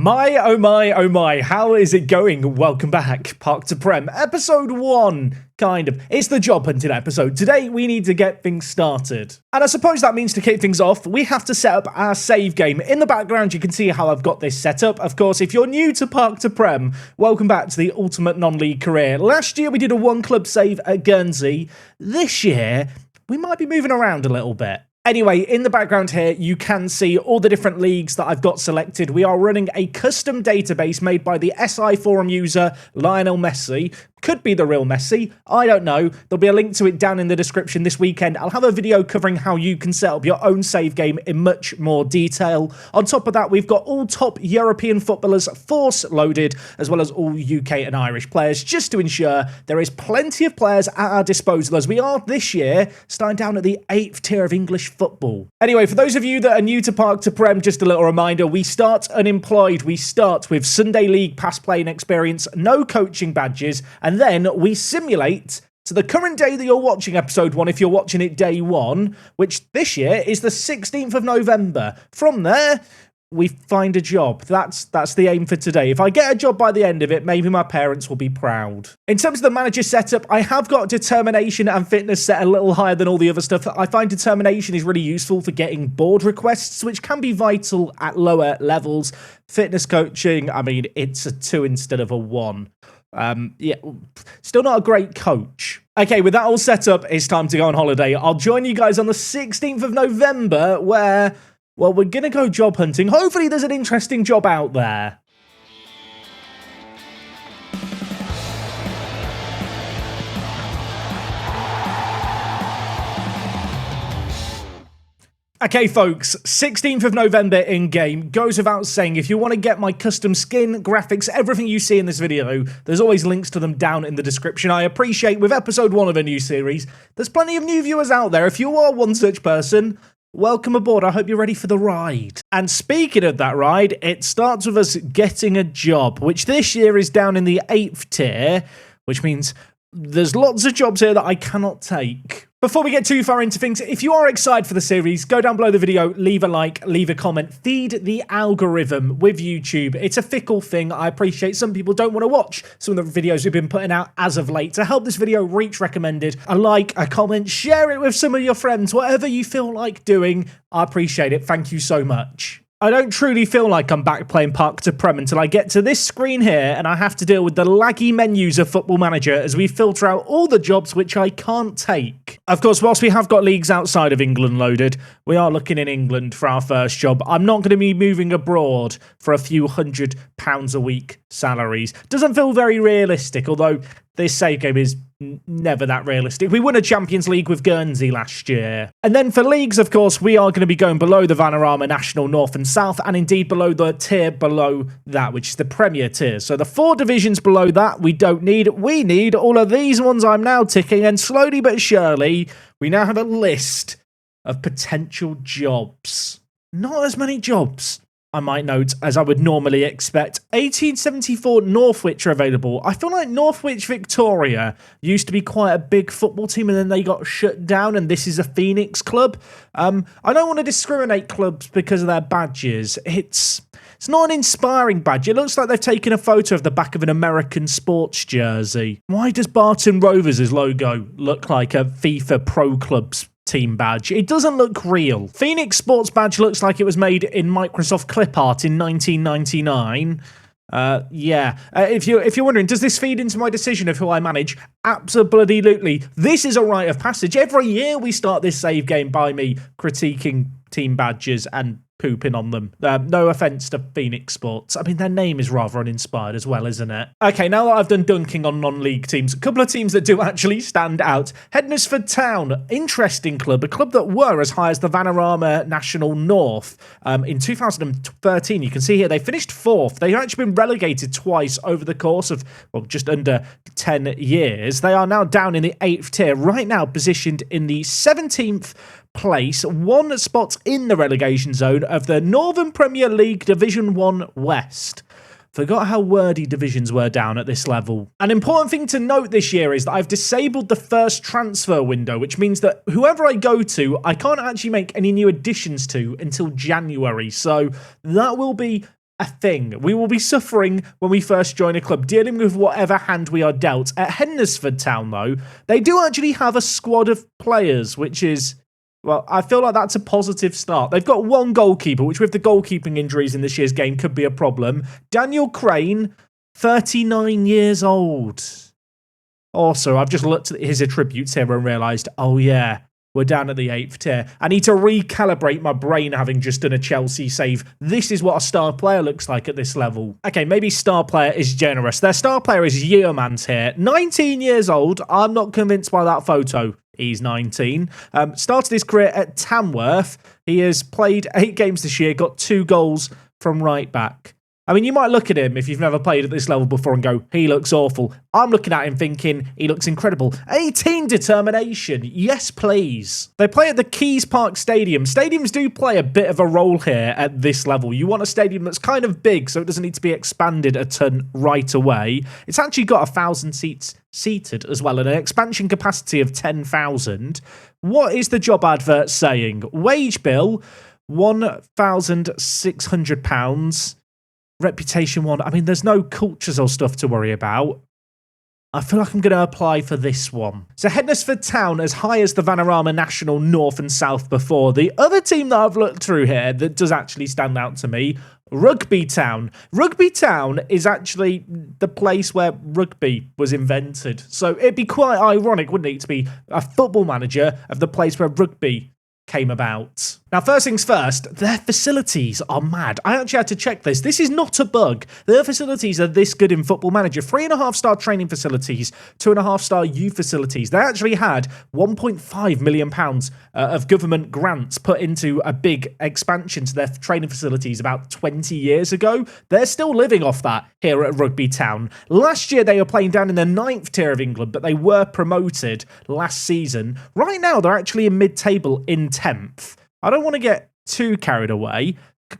My, oh my, oh my, how is it going? Welcome back, Park to Prem, episode 1, kind of. It's the job hunting episode. Today, we need to get things started. And I suppose that means to kick things off, we have to set up our save game. In the background, you can see how I've got this set up. Of course, if you're new to Park to Prem, welcome back to the ultimate non-league career. Last year, we did a one-club save at Guernsey. This year, we might be moving around a little bit. Anyway, in the background here, you can see all the different leagues that I've got selected. We are running a custom database made by the SI forum user, Lionel Messi. Could be the real Messi. I don't know. There'll be a link to it down in the description this weekend. I'll have a video covering how you can set up your own save game in much more detail. On top of that, we've got all top European footballers force loaded, as well as all UK and Irish players, just to ensure there is plenty of players at our disposal, as we are this year starting down at the 8th tier of English football. Anyway, for those of you that are new to Park to Prem, just a little reminder, we start unemployed. We start with Sunday League pass playing experience, no coaching badges, and then we simulate to the current day that you're watching episode 1, if you're watching it day 1, which this year is the 16th of November. From there, we find a job. That's the aim for today. If I get a job by the end of it, maybe my parents will be proud. In terms of the manager setup, I have got determination and fitness set a little higher than all the other stuff. I find determination is really useful for getting board requests, which can be vital at lower levels. Fitness coaching, I mean, it's a 2 instead of a 1. Yeah, still not a great coach. Okay, with that all set up, it's time to go on holiday. I'll join you guys on the 16th of November where, well, we're going to go job hunting. Hopefully there's an interesting job out there. Okay, folks, 16th of November in-game. Goes without saying, if you want to get my custom skin, graphics, everything you see in this video, there's always links to them down in the description. I appreciate, with episode 1 of a new series, there's plenty of new viewers out there. If you are one such person, welcome aboard. I hope you're ready for the ride. And speaking of that ride, it starts with us getting a job, which this year is down in the 8th tier, which means there's lots of jobs here that I cannot take. Before we get too far into things, if you are excited for the series, go down below the video, leave a like, leave a comment, feed the algorithm with YouTube. It's a fickle thing. I appreciate some people don't want to watch some of the videos we've been putting out as of late. To help this video reach recommended, a like, a comment, share it with some of your friends, whatever you feel like doing. I appreciate it. Thank you so much. I don't truly feel like I'm back playing Park to Prem until I get to this screen here and I have to deal with the laggy menus of Football Manager as we filter out all the jobs which I can't take. Of course, whilst we have got leagues outside of England loaded, we are looking in England for our first job. I'm not going to be moving abroad for a few £100 a week salaries. Doesn't feel very realistic, although this save game is never that realistic. We won a Champions League with Guernsey last year. And then for leagues, of course, we are going to be going below the Vanarama National North and South, and indeed below the tier below that, which is the Premier tier. So the 4 divisions below that we don't need. We need all of these ones I'm now ticking, and slowly but surely, we now have a list of potential jobs. Not as many jobs, I might note, as I would normally expect. 1874 Northwich are available. I feel like Northwich Victoria used to be quite a big football team and then they got shut down, and this is a Phoenix club. I don't want to discriminate clubs because of their badges. It's not an inspiring badge. It looks like they've taken a photo of the back of an American sports jersey. Why does Barton Rovers' logo look like a FIFA Pro Club's team badge? It doesn't look real. Phoenix Sports badge looks like it was made in Microsoft clip art in 1999. If you're wondering, does this feed into my decision of who I manage? Absolutely. This is a rite of passage. Every year we start this save game by me critiquing team badges and pooping on them. No offence to Phoenix Sports. I mean, their name is rather uninspired as well, isn't it? Okay, now that I've done dunking on non-league teams, a couple of teams that do actually stand out. Hednesford Town, interesting club, a club that were as high as the Vanarama National North in 2013. You can see here they finished 4th. They've actually been relegated twice over the course of, well, just under 10 years. They are now down in the 8th tier, right now positioned in the 17th place, 1 spot in the relegation zone of the Northern Premier League Division 1 West. Forgot how wordy divisions were down at this level. An important thing to note this year is that I've disabled the first transfer window, which means that whoever I go to, I can't actually make any new additions to until January. So that will be a thing. We will be suffering when we first join a club, dealing with whatever hand we are dealt. At Hereford Town, though, they do actually have a squad of players, which is, well, I feel like that's a positive start. They've got one goalkeeper, which with the goalkeeping injuries in this year's game could be a problem. Daniel Crane, 39 years old. Also, I've just looked at his attributes here and realised, oh yeah, we're down at the 8th tier. I need to recalibrate my brain having just done a Chelsea save. This is what a star player looks like at this level. Okay, maybe star player is generous. Their star player is Yeomans here. 19 years old. I'm not convinced by that photo. He's 19. Started his career at Tamworth. He has played 8 games this year, got 2 goals from right back. I mean, you might look at him if you've never played at this level before and go, he looks awful. I'm looking at him thinking, he looks incredible. 18 determination. Yes, please. They play at the Keys Park Stadium. Stadiums do play a bit of a role here at this level. You want a stadium that's kind of big, so it doesn't need to be expanded a ton right away. It's actually got 1,000 seats seated as well, and an expansion capacity of 10,000. What is the job advert saying? Wage bill, £1,600. Reputation 1. I mean, there's no cultures or stuff to worry about. I feel like I'm going to apply for this one. So Hereford Town as high as the Vanarama National North and South before. The other team that I've looked through here that does actually stand out to me, Rugby Town. Rugby Town is actually the place where rugby was invented. So it'd be quite ironic, wouldn't it, to be a football manager of the place where rugby came about. Now, first things first, their facilities are mad. I actually had to check this. This is not a bug. Their facilities are this good in Football Manager. 3.5-star training facilities, 2.5-star youth facilities. They actually had £1.5 million of government grants put into a big expansion to their training facilities about 20 years ago. They're still living off that here at Rugby Town. Last year, they were playing down in the 9th tier of England, but they were promoted last season. Right now, they're actually in mid-table in 10th. I don't want to get too carried away.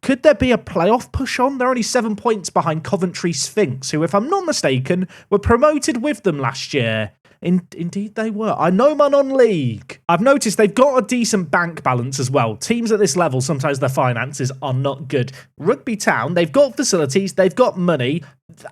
Could there be a playoff push on? They're only 7 points behind Coventry Sphinx, who, if I'm not mistaken, were promoted with them last year. Indeed they were. I know my non-league. I've noticed they've got a decent bank balance as well. Teams at this level, sometimes their finances are not good. Rugby Town, they've got facilities, they've got money.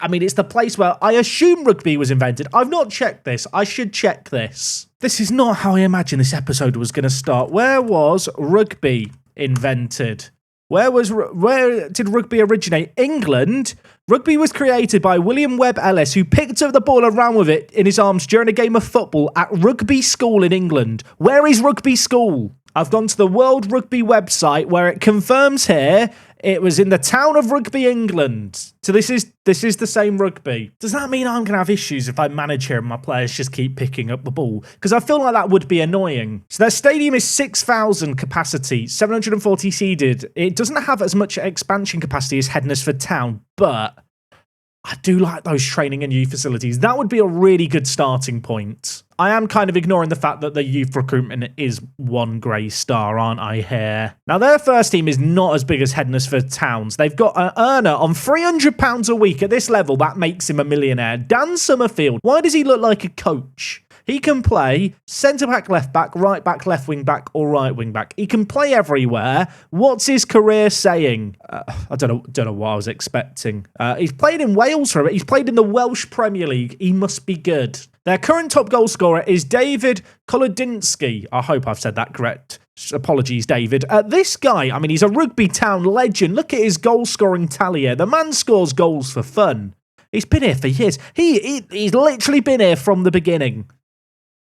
I mean, it's the place where I assume rugby was invented. I've not checked this. I should check this. This is not how I imagined this episode was going to start. Where was rugby invented? Where did rugby originate? England. Rugby was created by William Webb Ellis, who picked up the ball and ran with it in his arms during a game of football at Rugby School in England. Where is Rugby School? I've gone to the World Rugby website where it confirms here it was in the town of Rugby, England. So this is the same rugby. Does that mean I'm going to have issues if I manage here and my players just keep picking up the ball? Because I feel like that would be annoying. So their stadium is 6,000 capacity, 740 seated. It doesn't have as much expansion capacity as Hereford Town, but I do like those training and youth facilities. That would be a really good starting point. I am kind of ignoring the fact that the youth recruitment is 1 grey star, aren't I, here? Now, their first team is not as big as Hereford Town's. They've got an earner on £300 a week. At this level, that makes him a millionaire. Dan Summerfield. Why does he look like a coach? He can play centre-back, left-back, right-back, left wing-back, or right wing-back. He can play everywhere. What's his career saying? I don't know what I was expecting. He's played in Wales for a bit. He's played in the Welsh Premier League. He must be good. Their current top goal scorer is David Kolodinsky. I hope I've said that correct. Apologies, David. This guy, I mean, he's a Rugby Town legend. Look at his goal-scoring tally here. The man scores goals for fun. He's been here for years. He's literally been here from the beginning.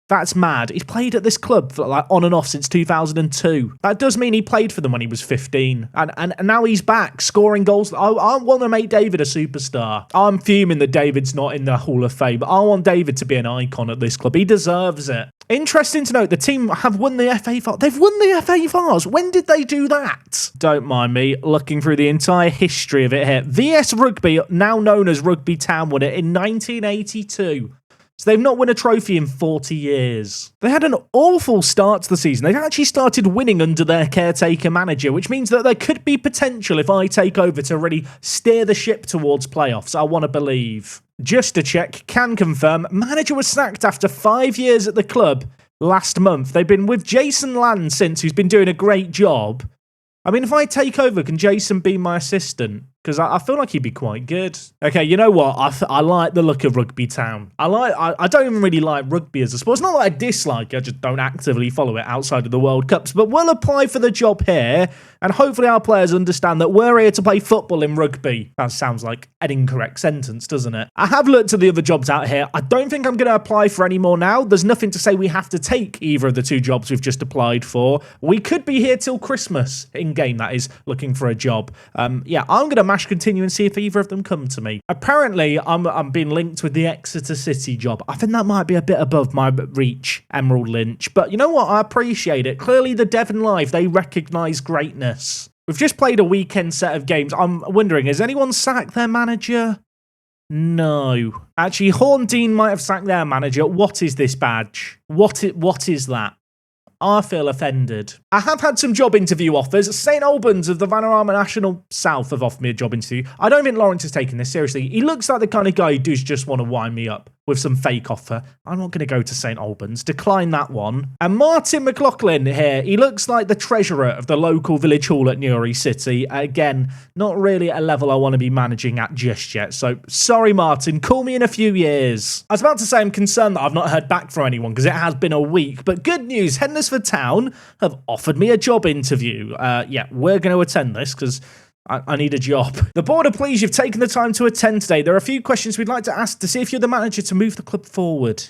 That's mad. He's played at this club for, like, on and off since 2002. That does mean he played for them when he was 15. And now he's back, scoring goals. I want to make David a superstar. I'm fuming that David's not in the Hall of Fame. I want David to be an icon at this club. He deserves it. Interesting to note, the team have won the FA Vars. They've won the FA Vars. When did they do that? Don't mind me looking through the entire history of it here. VS Rugby, now known as Rugby Town, won it in 1982. So they've not won a trophy in 40 years. They had an awful start to the season. They actually started winning under their caretaker manager, which means that there could be potential if I take over to really steer the ship towards playoffs. I want to believe. Just to check, can confirm, manager was sacked after 5 years at the club last month. They've been with Jason Land since, who's been doing a great job. I mean, if I take over, can Jason be my assistant? because I feel like he'd be quite good. Okay, you know what? I like the look of Rugby Town. I don't even really like rugby as a sport. It's not that I dislike it, I just don't actively follow it outside of the World Cups. But we'll apply for the job here, and hopefully our players understand that we're here to play football in rugby. That sounds like an incorrect sentence, doesn't it? I have looked at the other jobs out here. I don't think I'm going to apply for any more now. There's nothing to say we have to take either of the 2 jobs we've just applied for. We could be here till Christmas, in-game that is, looking for a job. Yeah, I'm going to mash continue and see if either of them come to me. Apparently, I'm being linked with the Exeter City job. I think that might be a bit above my reach, Emerald Lynch. But you know what? I appreciate it. Clearly, the Devon Live, they recognise greatness. We've just played a weekend set of games. I'm wondering, has anyone sacked their manager? No. Actually, Horndean might have sacked their manager. What is this badge? What is that? I feel offended. I have had some job interview offers. St Albans of the Vanarama National South have offered me a job interview. I don't think Lawrence is taking this seriously. He looks like the kind of guy who does just want to wind me up with some fake offer. I'm not going to go to St Albans. Decline that one. And Martin McLaughlin here. He looks like the treasurer of the local village hall at Newry City. Again, not really at a level I want to be managing at just yet. So, sorry, Martin. Call me in a few years. I was about to say I'm concerned that I've not heard back from anyone because it has been a week. But good news. Hednesford Town have offered me a job interview. Yeah, we're going to attend this because I need a job. The board are pleased you've taken the time to attend today. There are a few questions we'd like to ask to see if you're the manager to move the club forward.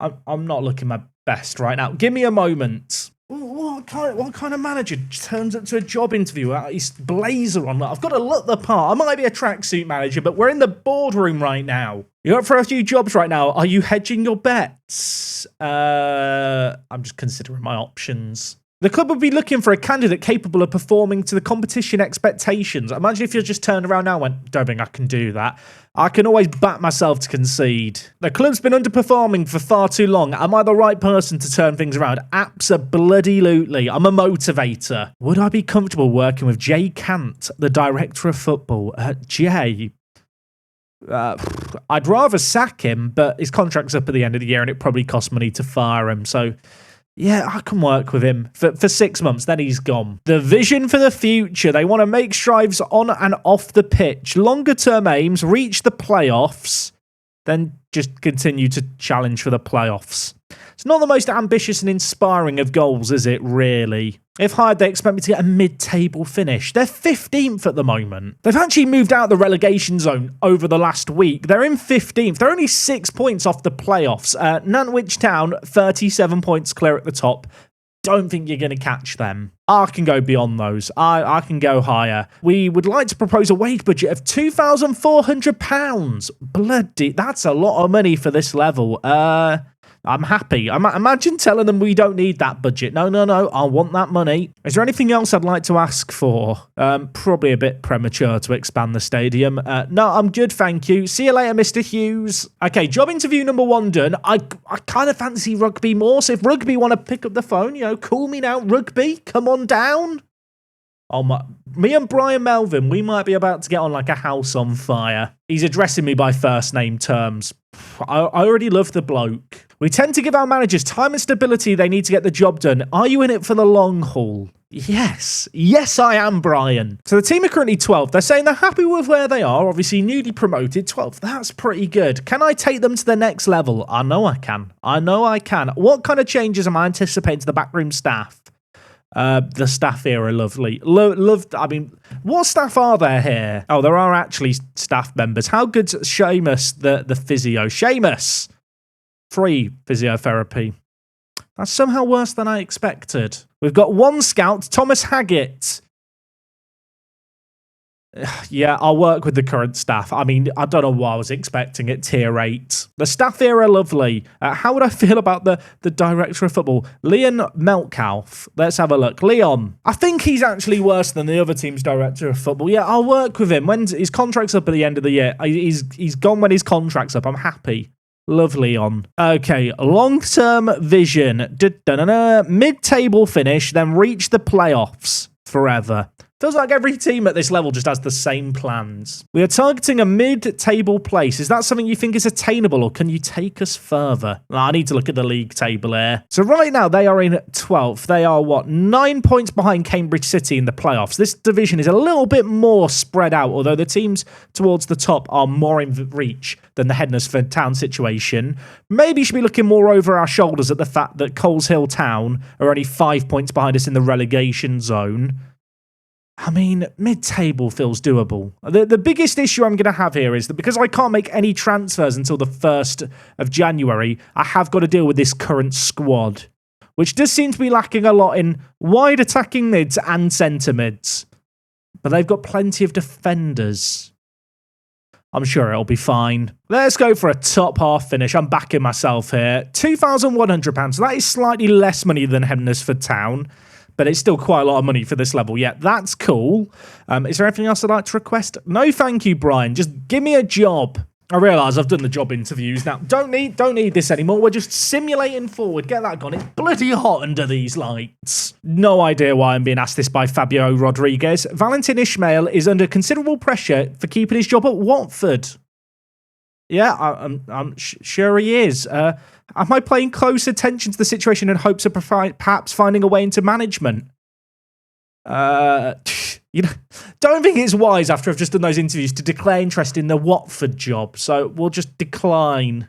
I'm not looking my best right now. Give me a moment. What kind of manager turns up to a job interview without his blazer on? I've got to look the part. I might be a tracksuit manager, but we're in the boardroom right now. You're up for a few jobs right now. Are you hedging your bets? I'm just considering my options. The club would be looking for a candidate capable of performing to the competition expectations. Imagine if you just turned around now and went, don't think I can do that. I can always back myself to concede. The club's been underperforming for far too long. Am I the right person to turn things around? Abso-bloody-lutely. I'm a motivator. Would I be comfortable working with Jay Cant, the director of football? Jay... I'd rather sack him, but his contract's up at the end of the year and it probably costs money to fire him, so... yeah, I can work with him for 6 months, then he's gone. The vision for the future. They want to make strides on and off the pitch. Longer term aims, reach the playoffs, then just continue to challenge for the playoffs. It's not the most ambitious and inspiring of goals, is it, really? If hired, they expect me to get a mid-table finish. They're 15th at the moment. They've actually moved out of the relegation zone over the last week. They're in 15th. They're only 6 points off the playoffs. Nantwich Town, 37 points clear at the top. Don't think you're going to catch them. I can go beyond those. I can go higher. We would like to propose a wage budget of £2,400. Bloody, that's a lot of money for this level. I'm happy. Imagine telling them we don't need that budget. No, I want that money. Is there anything else I'd like to ask for? Probably a bit premature to expand the stadium. No, I'm good, thank you. See you later, Mr. Hughes. Okay, job interview number 1 done. I kind of fancy Rugby more, so if Rugby want to pick up the phone, call me now. Rugby, come on down. Oh my, me and Brian Melvin, we might be about to get on like a house on fire. He's addressing me by first name terms. I already love the bloke. We tend to give our managers time and stability they need to get the job done. Are you in it for the long haul? Yes. Yes, I am, Brian. So the team are currently 12th. They're saying they're happy with where they are. Obviously, newly promoted. 12th. That's pretty good. Can I take them to the next level? I know I can. What kind of changes am I anticipating to the backroom staff? The staff here are lovely. I mean, what staff are there here? Oh, there are actually staff members. How good's Seamus, the physio? Seamus! Free physiotherapy. That's somehow worse than I expected. We've got 1 scout, Thomas Haggett. Yeah, I'll work with the current staff. I mean, I don't know what I was expecting at tier 8. The staff here are lovely. How would I feel about the director of football? Leon Meltkauf. Let's have a look. Leon. I think he's actually worse than the other team's director of football. Yeah, I'll work with him. When his contract's up at the end of the year. He's gone when his contract's up. I'm happy. Love Leon. Okay, long-term vision. Mid-table finish, then reach the playoffs forever. Feels like every team at this level just has the same plans. We are targeting a mid-table place. Is that something you think is attainable, or can you take us further? I need to look at the league table here. So right now, they are in 12th. They are, 9 points behind Cambridge City in the playoffs. This division is a little bit more spread out, although the teams towards the top are more in reach than the Hednesford Town situation. Maybe should be looking more over our shoulders at the fact that Coleshill Town are only 5 points behind us in the relegation zone. I mean, mid-table feels doable. The biggest issue I'm going to have here is that because I can't make any transfers until the 1st of January, I have got to deal with this current squad, which does seem to be lacking a lot in wide attacking mids and centre mids. But they've got plenty of defenders. I'm sure it'll be fine. Let's go for a top half finish. I'm backing myself here. £2,100. That is slightly less money than Hednesford Town, but it's still quite a lot of money for this level. Yeah, that's cool. Is there anything else I'd like to request? No, thank you, Brian. Just give me a job. I realise I've done the job interviews now. Don't need this anymore. We're just simulating forward. Get that gone. It's bloody hot under these lights. No idea why I'm being asked this by Fabio Rodriguez. Valentin Ismail is under considerable pressure for keeping his job at Watford. Yeah, I'm sure he is. Am I paying close attention to the situation in hopes of perhaps finding a way into management? Don't think it's wise after I've just done those interviews to declare interest in the Watford job, so we'll just decline.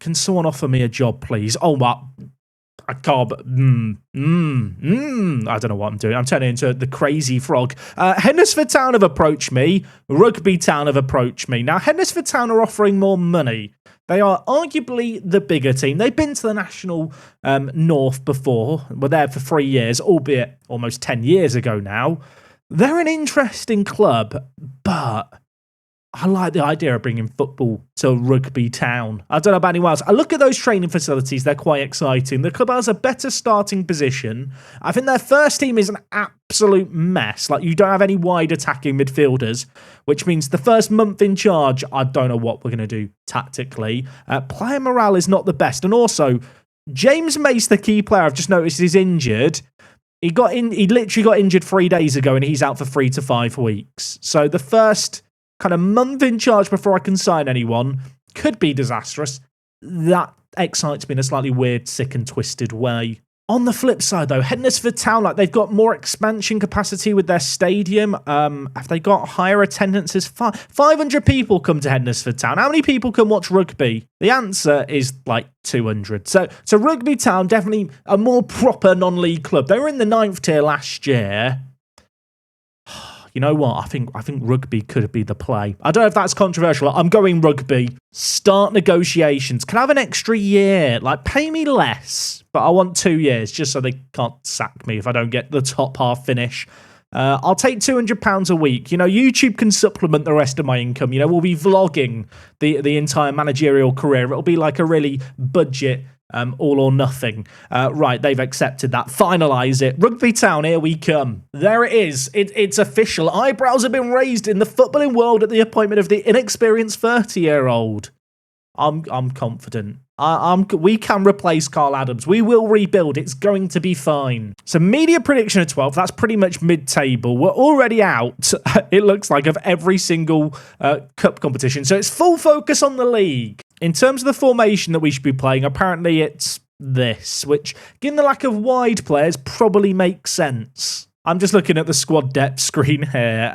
Can someone offer me a job, please? Oh, what? I can't, but, I don't know what I'm doing. I'm turning into the crazy frog. Hednesford Town have approached me. Rugby Town have approached me. Now, Hednesford Town are offering more money. They are arguably the bigger team. They've been to the National North before. Were there for 3 years, albeit almost 10 years ago now. They're an interesting club, but I like the idea of bringing football to Rugby Town. I don't know about anyone else. I look at those training facilities. They're quite exciting. The club has a better starting position. I think their first team is an absolute mess. Like, you don't have any wide attacking midfielders, which means the first month in charge, I don't know what we're going to do tactically. Player morale is not the best. And also, James Mace, the key player, I've just noticed is injured. He literally got injured 3 days ago, and he's out for 3 to 5 weeks. So the first kind of month in charge before I can sign anyone could be disastrous. That excites me in a slightly weird, sick and twisted way. On the flip side, though, Hednesford Town, they've got more expansion capacity with their stadium. Have they got higher attendances? 500 people come to Hednesford Town. How many people can watch rugby? The answer is 200. So Rugby Town, definitely a more proper non-league club. They were in the 9th tier last year. You know what? I think Rugby could be the play. I don't know if that's controversial. I'm going Rugby. Start negotiations. Can I have an extra year? Pay me less, but I want 2 years just so they can't sack me if I don't get the top half finish. I'll take £200 a week. YouTube can supplement the rest of my income. We'll be vlogging the entire managerial career. It'll be like a really budget all or nothing. Right, they've accepted that. Finalise it. Rugby Town, here we come. There it is. It's official. Eyebrows have been raised in the footballing world at the appointment of the inexperienced 30-year-old. I'm confident. We can replace Carl Addons. We will rebuild. It's going to be fine. So media prediction of 12. That's pretty much mid-table. We're already out, it looks like, of every single cup competition. So it's full focus on the league. In terms of the formation that we should be playing, apparently it's this, which, given the lack of wide players, probably makes sense. I'm just looking at the squad depth screen here.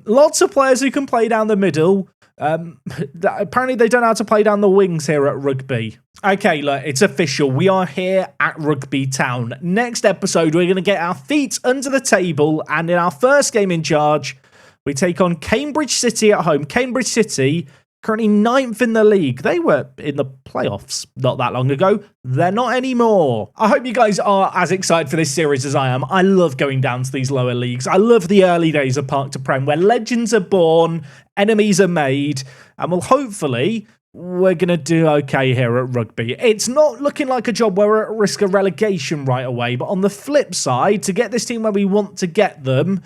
Lots of players who can play down the middle. Apparently they don't know how to play down the wings here at Rugby. Okay, look, it's official. We are here at Rugby Town. Next episode, we're going to get our feet under the table, and in our first game in charge, we take on Cambridge City at home. Cambridge City, currently 9th in the league. They were in the playoffs not that long ago. They're not anymore. I hope you guys are as excited for this series as I am. I love going down to these lower leagues. I love the early days of Park to Prem, where legends are born, enemies are made, and hopefully we're going to do okay here at Rugby. It's not looking like a job where we're at risk of relegation right away, but on the flip side, to get this team where we want to get them,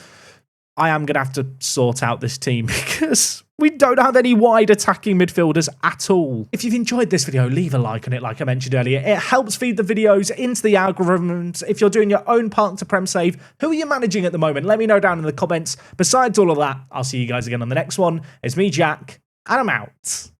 I am going to have to sort out this team because we don't have any wide attacking midfielders at all. If you've enjoyed this video, leave a like on it like I mentioned earlier. It helps feed the videos into the algorithms. If you're doing your own Park to Prem save, who are you managing at the moment? Let me know down in the comments. Besides all of that, I'll see you guys again on the next one. It's me, Jack, and I'm out.